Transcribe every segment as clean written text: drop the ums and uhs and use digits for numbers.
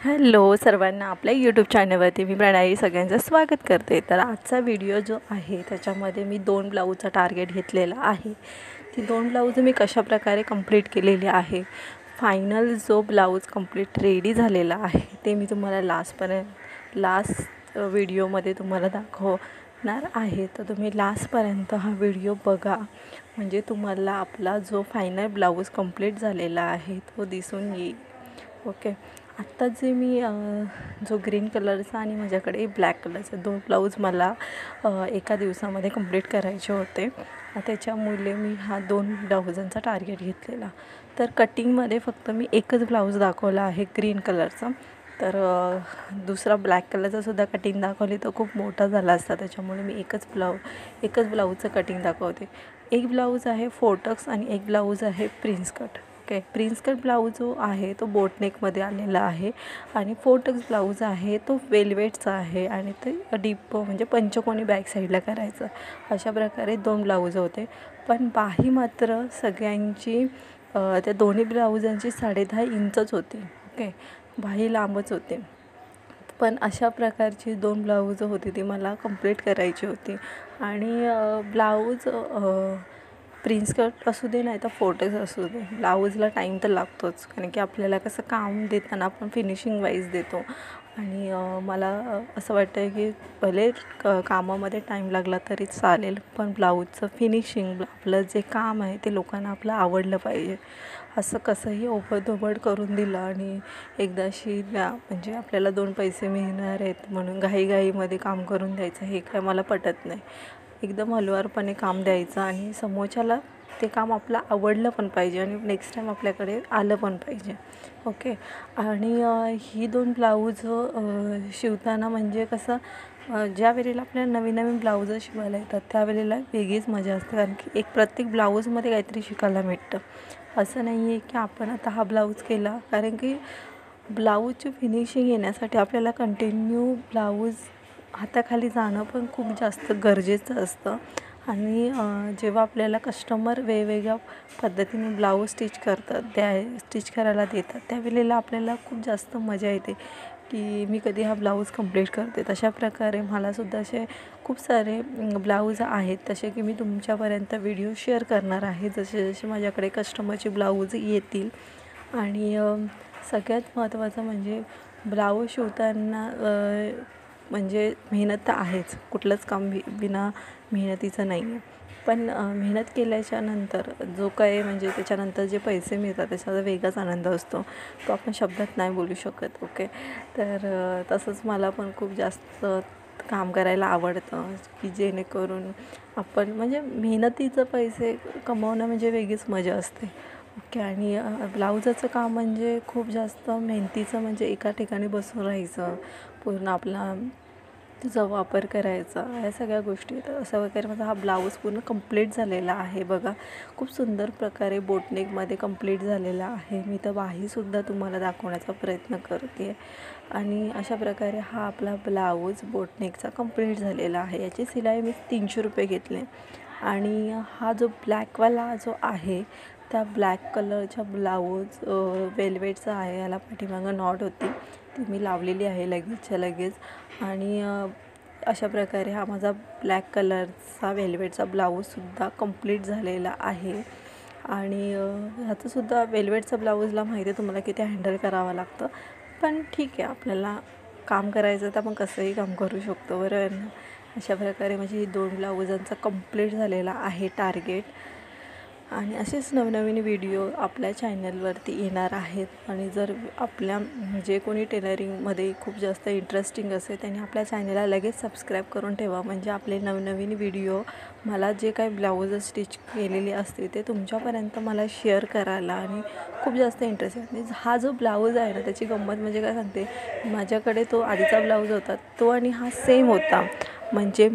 Hello सर्वांना, आपल्या YouTube चॅनलवरती मी प्रणाली सगळ्यांचं स्वागत करते। तर आजचा व्हिडिओ जो आहे त्याच्यामध्ये मी 2 ब्लाऊजचा टार्गेट घेतलेला आहे। ती 2 ब्लाऊज मी कशाप्रकारे कंप्लीट केलेली आहे, फायनल जो ब्लाऊज कंप्लीट रेडी झालेला आहे ते मी तुम्हाला लास्ट व्हिडिओमध्ये तुम्हाला दाखवणार आहे। तर तुम्ही लास्टपर्यंत हा व्हिडिओ बघा, म्हणजे तुम्हाला आपला जो फायनल ब्लाऊज कंप्लीट झालेला आहे तो दिसून येईल। ओके, आत्ता जे मी जो ग्रीन कलरचा आणि माझ्याकडे ब्लॅक कलरचे 2 ब्लाऊज मला एका दिवसामध्ये कंप्लीट करायचे होते, त्याच्यामुळे मी हा 2 ब्लाऊजांचा टार्गेट घेतलेला। तर कटिंगमध्ये फक्त मी एकच ब्लाऊज दाखवला आहे ग्रीन कलरचा, तर दुसरा ब्लॅक कलरचा सुद्धा कटिंग दाखवली तर खूप मोठा झाला असता, त्याच्यामुळे मी एकच ब्लाऊजचं कटिंग दाखवते। एक ब्लाऊज आहे फोटक्स आणि एक ब्लाऊज आहे prince cut. Okay, prince cut blouse जो आहे तो बोटनेकमध्ये आलेला आहे आणि फोटक्स ब्लाऊज आहे तो वेलवेटचा आहे आणि ते डीप म्हणजे पंचकोनी बॅक साईडला करायचं। अशा प्रकारे 2 ब्लाऊज होते, पण बाही मात्र सगळ्यांची त्या दोन्ही ब्लाऊजांची 10.5 इंचच होती। ओके, बाही लांबच होते, पण अशा प्रकारची 2 ब्लाऊज होती ती मला कंप्लीट करायची होती। आणि ब्लाऊज प्रिन्स कट असू दे नाही तर फोटक्स असू दे, ब्लाऊजला टाईम तर लागतोच, कारण की आपल्याला कसं काम देताना आपण फिनिशिंग वाईज देतो। आणि मला असं वाटतं की भले कामामध्ये टाईम लागला तरी चालेल, पण ब्लाऊजचं फिनिशिंग आपलं जे काम आहे ते लोकांना आपलं आवडलं पाहिजे। असं कसंही ओबडधोबड करून दिलं आणि एकदाशी म्हणजे आपल्याला 2 पैसे मिळणार आहेत म्हणून घाईघाईमध्ये काम करून द्यायचं, हे काय मला पटत नाही। एकदम हळुवारपणे काम द्यायचं आणि समोरच्याला ते काम आपलं आवडलं पण पाहिजे आणि नेक्स्ट टाईम आपल्याकडे आलं पण पाहिजे। ओके, आणि ही 2 ब्लाऊज शिवताना म्हणजे कसं, ज्या वेळेला आपल्याला नवीन नवीन ब्लाऊज शिवायला येतात त्यावेळेला वेगळीच मजा असते, कारण की प्रत्येक ब्लाऊजमध्ये काहीतरी शिकायला भेटतं। असं नाही आहे की आपण आता हा ब्लाऊज केला, कारण की ब्लाऊजची फिनिशिंग येण्यासाठी आपल्याला कंटिन्यू ब्लाऊज हाताखाली जाणं पण खूप जास्त गरजेचं असतं। आणि जेव्हा आपल्याला कस्टमर वेगवेगळ्या पद्धतीने ब्लाऊज स्टिच करायला देतात त्यावेळेला आपल्याला खूप जास्त मजा येते की मी कधी हा ब्लाऊज कंप्लीट करते। तशा प्रकारे मलासुद्धा असे खूप सारे ब्लाऊज आहेत, तसे की मी तुमच्यापर्यंत व्हिडिओ शेअर करणार आहे जसे जसे माझ्याकडे कस्टमरचे ब्लाऊज येतील। आणि सगळ्यात महत्त्वाचं म्हणजे ब्लाऊज शिवताना म्हणजे मेहनत तर आहेच, कुठलंच काम बिना मेहनतीचं नाही आहे, पण मेहनत केल्याच्या नंतर जो काही म्हणजे त्याच्यानंतर जे पैसे मिळतात त्याचा वेगळाच आनंद असतो, तो आपण शब्दात नाही बोलू शकत। ओके, तर तसंच मला पण खूप जास्त काम करायला आवडतं की जेणेकरून आपण म्हणजे मेहनतीचं पैसे कमवणं म्हणजे वेगळीच मजा असते। ओके, आणि ब्लाऊजाचं काम म्हणजे खूप जास्त मेहनतीचं, म्हणजे एका ठिकाणी बसून राहायचं, पूर्ण आपला तुझा वापर करायचा, ह्या सगळ्या गोष्टी। तर असं वगैरे माझा हा ब्लाऊज पूर्ण कंप्लीट झालेला आहे बघा, खूप सुंदर प्रकारे बोटनेकमध्ये कंप्लीट झालेला आहे। मी तर बाहीसुद्धा तुम्हाला दाखवण्याचा प्रयत्न करते आणि अशा प्रकारे हा आपला ब्लाऊज बोटनेकचा कंप्लीट झालेला आहे। याची शिलाई मी 300 रुपये घेतले आणि हा जो ब्लॅकवाला जो आहे त्या ब्लॅक कलरच्या ब्लाऊज वेलवेटचा आहे, याला पाठीमागं नॉट होती ती मी लावलेली आहे लगेचच्या लगेच। आणि अशा प्रकारे हा माझा ब्लॅक कलरचा वेलवेटचा ब्लाऊजसुद्धा कंप्लीट झालेला आहे। आणि ह्याचंसुद्धा वेलवेटचा ब्लाऊजला माहिती आहे तुम्हाला किती हँडल करावं लागतं, पण ठीक आहे, आपल्याला काम करायचं तर आपण कसंही काम करू शकतो, बरोबर ना। अशा प्रकारे माझी 2 ब्लाऊजांचा कंप्लीट झालेला आहे टार्गेट। आणि असेच नवनवीन व्हिडिओ आपल्या चॅनलवरती येणार आहेत। आणि जर आपल्या जे कोणी टेलरिंगमध्ये खूप जास्त इंटरेस्टिंग असेल त्यांनी आपल्या चॅनलला लगेच सबस्क्राईब करून ठेवा, म्हणजे आपले नवनवीन व्हिडिओ मला जे काही ब्लाऊज स्टिच केलेले असते ते तुमच्यापर्यंत मला शेअर करायला आणि खूप जास्त इंटरेस्ट आहे। म्हणजे हा जो ब्लाऊज आहे ना त्याची गंमत म्हणजे काय सांगते, माझ्याकडे तो आधीचा ब्लाऊज होता तो आणि हा सेम होता, म्हणजे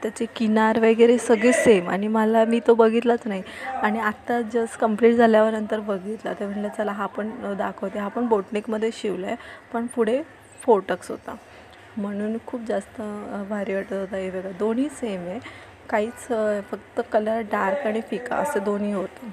त्याचे किनार वगैरे सगळे सेम, आणि मी तो बघितलाच नाही आणि आत्ता जस्ट कंप्लीट झाल्यावर नंतर बघितला, तर म्हटलं चला हा पण दाखवते। हा पण बोटनेकमध्ये शिवला आहे, पण पुढे फोटक्स होता म्हणून खूप जास्त भारी वाटत होता। हे बघा दोन्ही सेम आहे, काहीच फक्त कलर डार्क आणि फिका असं दोन्ही होतं।